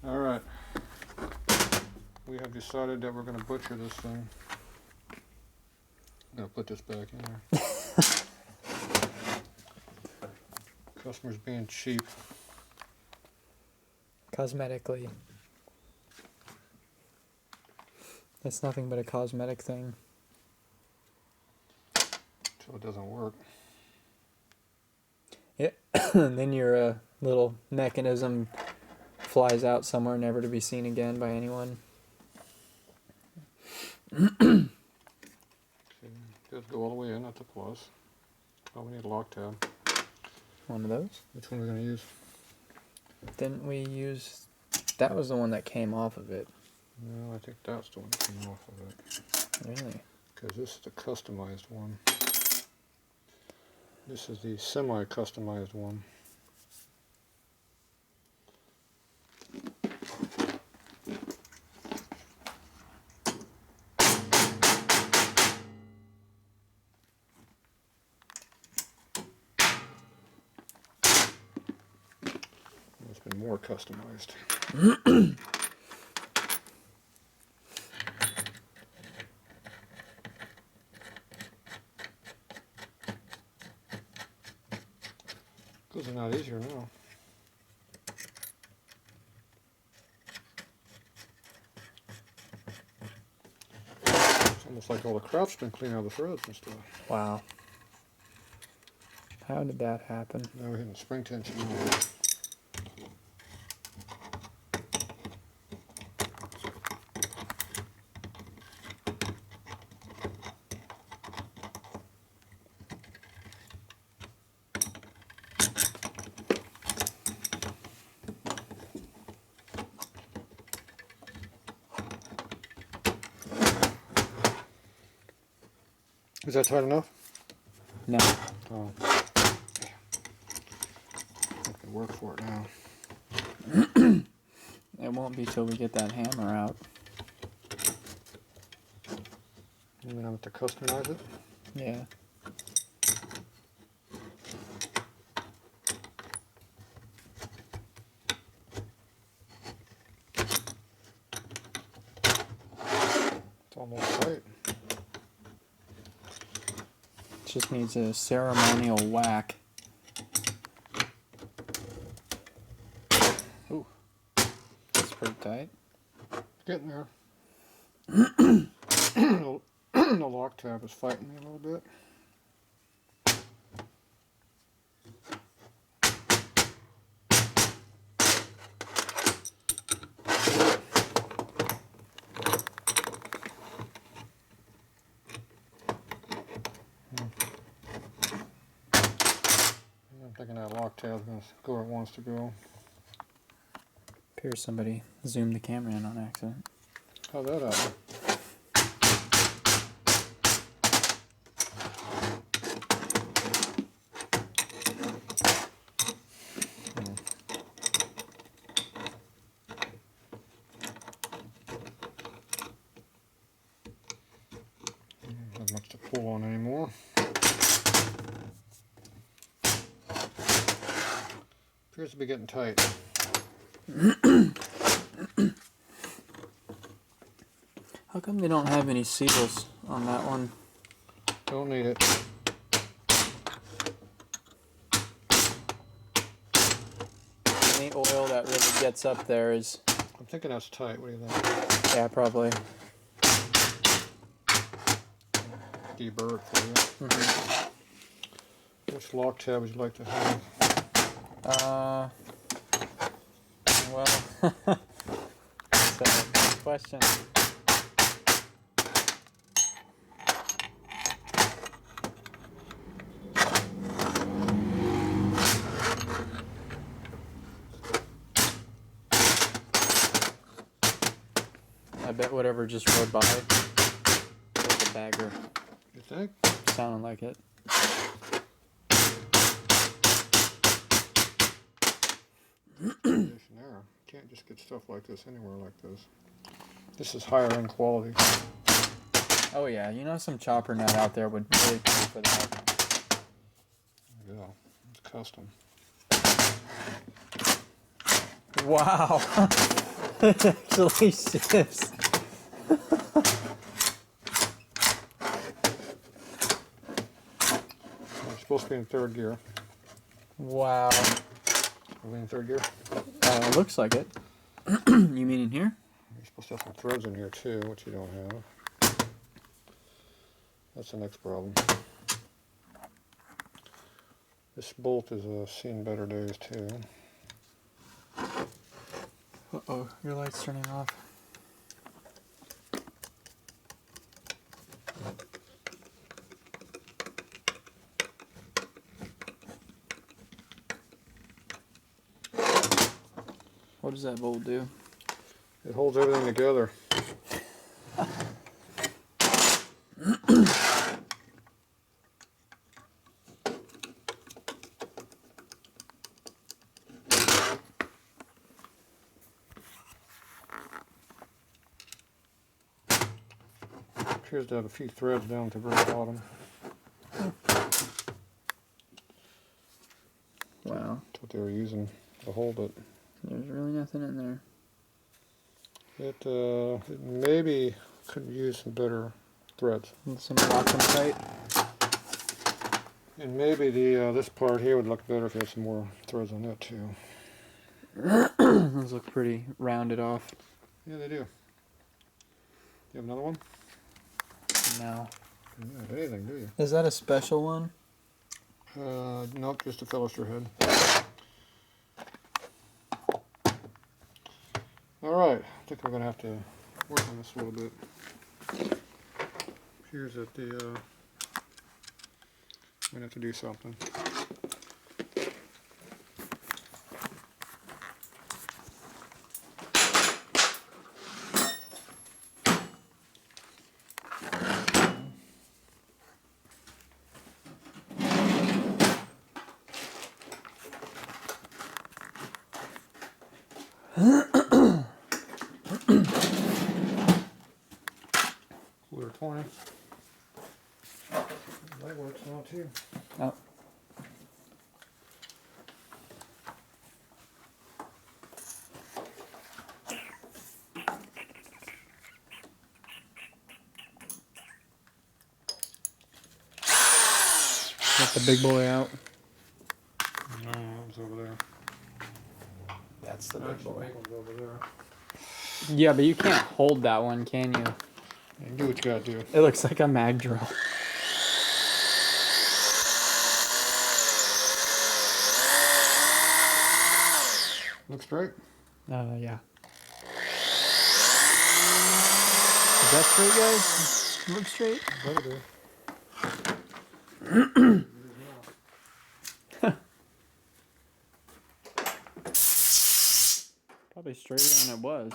Alright. We have decided that we're going to butcher this thing. I'm going to put this back in there. Customers being cheap. Cosmetically. It's nothing but a cosmetic thing. Until it doesn't work. Yeah. And then your little mechanism flies out somewhere, never to be seen again by anyone. Okay. Just go all the way in at the plus. Oh, we need a lock tab. One of those? Which one are we going to use? Didn't we use... That was the one that came off of it. No, I think that's the one that came off of it. Really? Because this is the customized one. This is the semi-customized one. It's been more customized. Those are not easier now. It's almost like all the crap's been cleaned out of the threads and stuff. Wow. How did that happen? Now we're hitting spring tension. Is that tight enough? No. Oh. I can work for it now. It won't be till we get that hammer out. You mean I have to customize it? Yeah. It's almost tight. Just needs a ceremonial whack. Ooh. That's pretty tight. Getting there. The lock tab is fighting me a little bit. I'm thinking that lock tab's going to go where it wants to go. Appears somebody zoomed the camera in on accident. How'd that happen? Not much to pull on anymore. Appears to be getting tight. How come they don't have any seals on that one? Don't need it. Any oil that really gets up there is... I'm thinking that's tight. What do you think? Yeah, probably. Deburr it for you. Which lock tab would you like to have? Well, that's a good question. I bet whatever just rode by was a bagger. You think? Sounded like it. There. Can't just get stuff like this anywhere like this. This is higher end quality. Oh yeah, you know some chopper nut out there would really pay for that. Yeah, it's custom. Wow. Actually shifts. We're supposed to be in third gear. Wow. Are we in third gear? Looks like it. You mean in here? You're supposed to have some threads in here too, which you don't have. That's the next problem. This bolt is seen better days too. Uh-oh, your light's turning off. What does that bolt do? It holds everything together. Appears to have a few threads down at the very bottom. Wow. That's what they were using to hold it. There's really nothing in there. It maybe could use some better threads. Some lock them tight. And maybe the this part here would look better if you had some more threads on that too. Those look pretty rounded off. Yeah, they do. You have another one? No. You don't have anything, do you? Is that a special one? Nope, just a Philister head. Alright, I think we're going to have to work on this a little bit. Here's that the, we're going to have to do something. Quarter 20. That works now too. Oh. Get the big boy out. No, that was over there. That's the Actually, that one's over there. Yeah, but you can't hold that one, can you? You do what you gotta do. It looks like a mag drill. Looks straight. Yeah. Is that straight, guys? Look straight? Better do. Probably straighter than it was.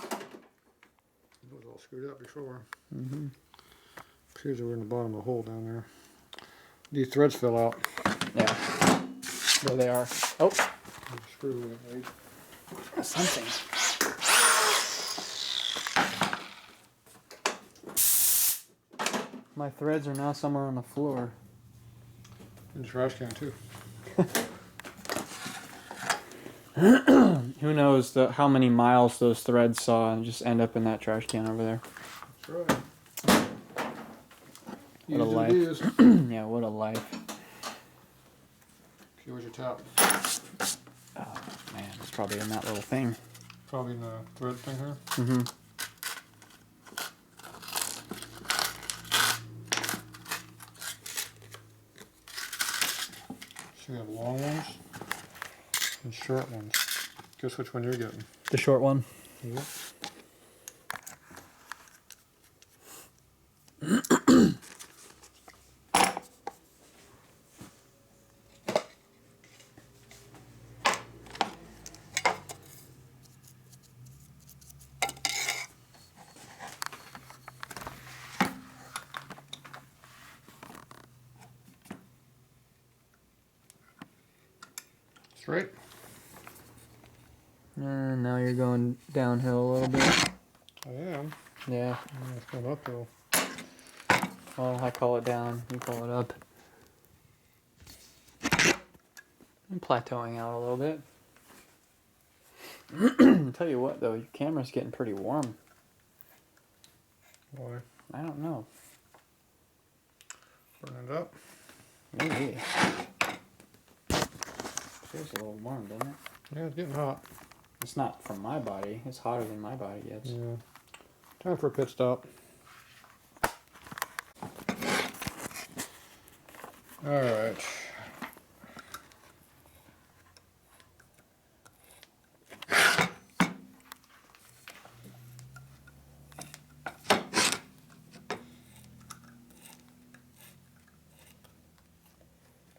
It was all screwed up before. Mm-hmm. Appears that we're in the bottom of the hole down there. These threads fell out. Yeah. There they are. Oh, Screw with it, right? something. My threads are now somewhere on the floor. In the trash can too. Who knows how many miles those threads saw and just end up in that trash can over there. That's right. What a life. Use. Yeah, what a life. Okay, where's your top? Oh, man, it's probably in that little thing. Probably in the thread thing here. Mm-hmm. So we have long ones and short ones. Guess which one you're getting? The short one. Yeah. Straight? And now you're going downhill a little bit. I am. Yeah. It's going uphill. Well, I call it down. You call it up. I'm plateauing out a little bit. I'll tell you what, though, your camera's getting pretty warm. Why? I don't know. Burn it up. Maybe. Feels a little warm, doesn't it? Yeah, it's getting hot. It's not from my body. It's hotter than my body gets. Yeah. Time for a pit stop. All right.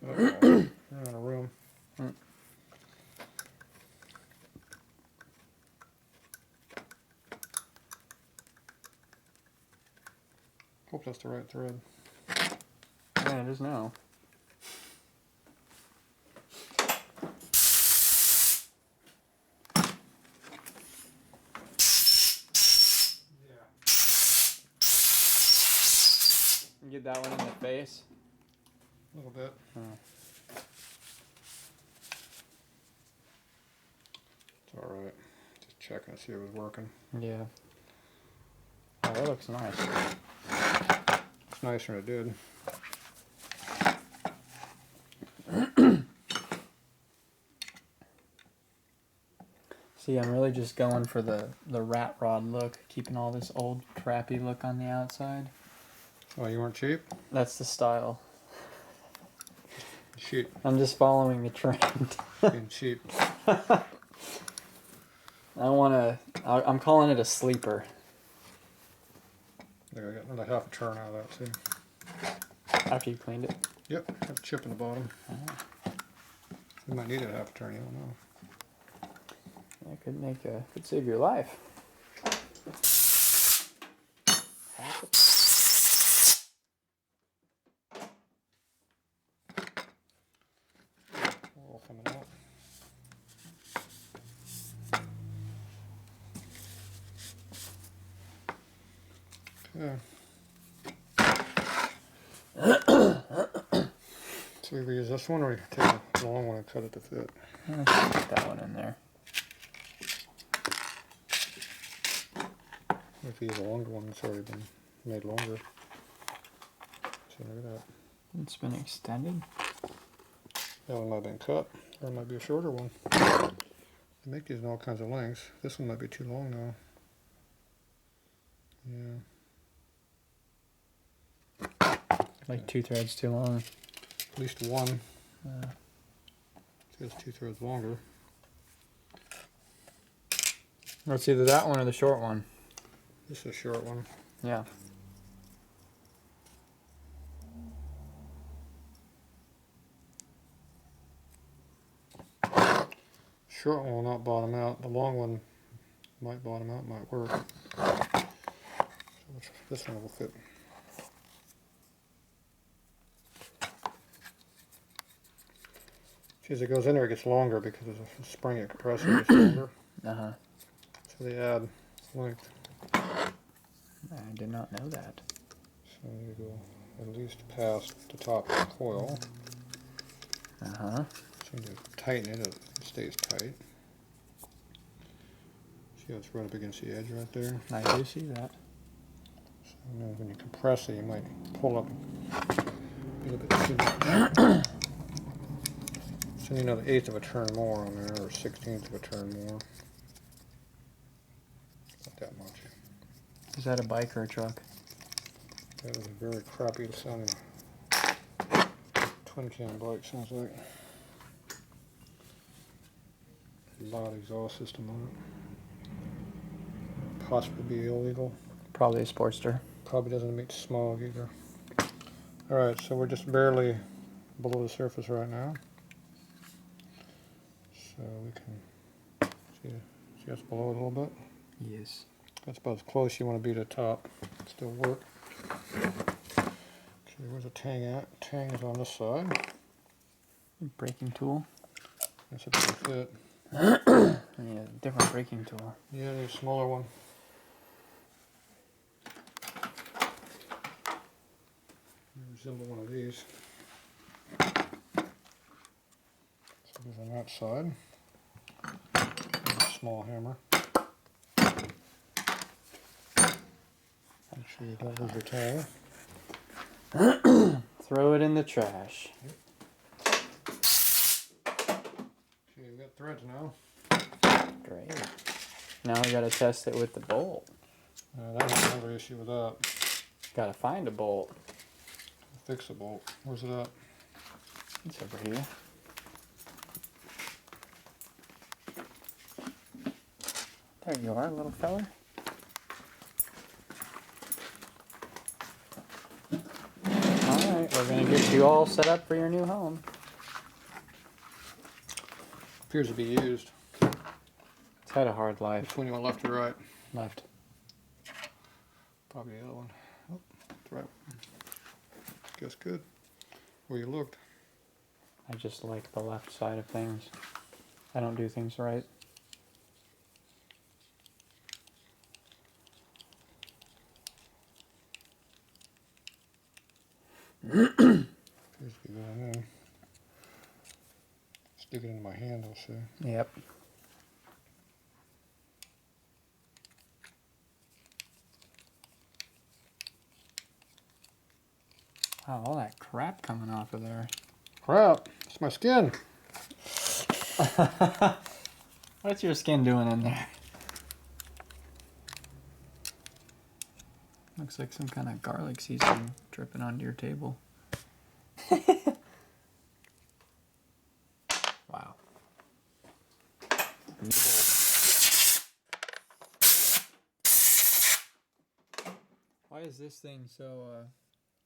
We're in a room. Hope that's the right thread. Yeah, it is now. You get that one in the face? A little bit. Oh. It's all right. Just checking to see if it was working. Yeah. Oh, that looks nice. It's nicer than it did. See, I'm really just going for the rat rod look, keeping all this old crappy look on the outside. Oh, you weren't cheap? That's the style. Cheap. I'm just following the trend. Being cheap. I'm calling it a sleeper. There, I got another half a turn out of that too. After you cleaned it. Yep, have a chip in the bottom. You might need it half a turn, you don't know. That could save your life. All coming out. Okay. So we use this one, or we take the long one and cut it to fit? Let's put that one in there. If you use a longer one, it's already been made longer. So look at that. It's been extended. That one might have been cut, or it might be a shorter one. They make these in all kinds of lengths. This one might be too long now. Yeah. Like 2 threads too long. At least one. It's 2 threads longer. It's either that one or the short one. This is a short one. Yeah. Short one will not bottom out. The long one might bottom out, might work. So this one will fit. See, as it goes in there, it gets longer because there's a spring at compressor, it gets longer. Uh-huh. So they add length. I did not know that. So you go at least past the top of the coil. Uh-huh. So you tighten it, it stays tight. See how it's right up against the edge right there? I do see that. So when you compress it, you might pull up a little bit too much. So you know, the 1/8 of a turn more on there, or 1/16 of a turn more. Not that much. Is that a bike or a truck? That was a very crappy sounding twin cam bike, sounds like. Loud exhaust system on it. Possibly be illegal. Probably a Sportster. Probably doesn't meet smog either. Alright, so we're just barely below the surface right now. So we can see us below it a little bit. Yes. That's about as close you want to be to the top. Still work. Okay, where's the tang at? Tang is on this side. Braking tool. That's a big fit. Yeah, different braking tool. Yeah, need a smaller one. Resemble one of these. So there's on that side. And a small hammer. Make sure you don't lose your towel. Throw it in the trash. Okay, we got threads now. Great. Now we gotta test it with the bolt. That's another issue with that. Gotta find a bolt. Fix the bolt. Where's it at? It's over here. There you are, little feller. Alright, we're gonna get you all set up for your new home. Appears to be used. It's had a hard life. Which one you want, left or right? Left. Probably the other one. Oh, that's right. Guess good. Where you looked. I just like the left side of things. I don't do things right. Appears to be going in. Stick it into my hand, I'll say. Yep. Wow, all that crap coming off of there. Crap! It's my skin! What's your skin doing in there? Looks like some kind of garlic seasoning dripping onto your table. Wow. Why is this thing so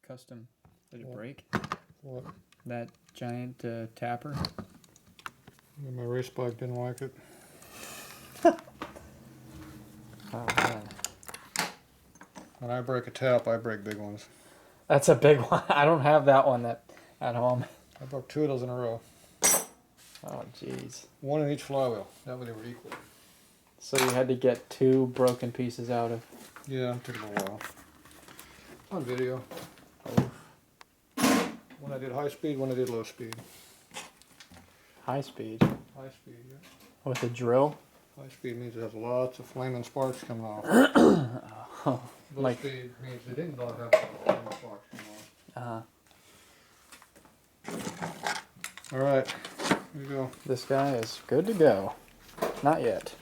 custom? Did it What? break? What? That giant tapper? My race bike didn't like it. Oh man. When I break a tap, I break big ones. That's a big one. I don't have that one at home. I broke 2 of those in a row. Oh jeez. One in each flywheel. That way they were equal. So you had to get 2 broken pieces out of. Yeah, it took a little while. On video. Oh. When I did high speed, when I did low speed. High speed. High speed, yeah. With a drill? High speed means it has lots of flaming sparks coming off. Oh, Low like, speed means it didn't have flaming sparks coming off. Alright, here you go. this guy is good to go. Not yet.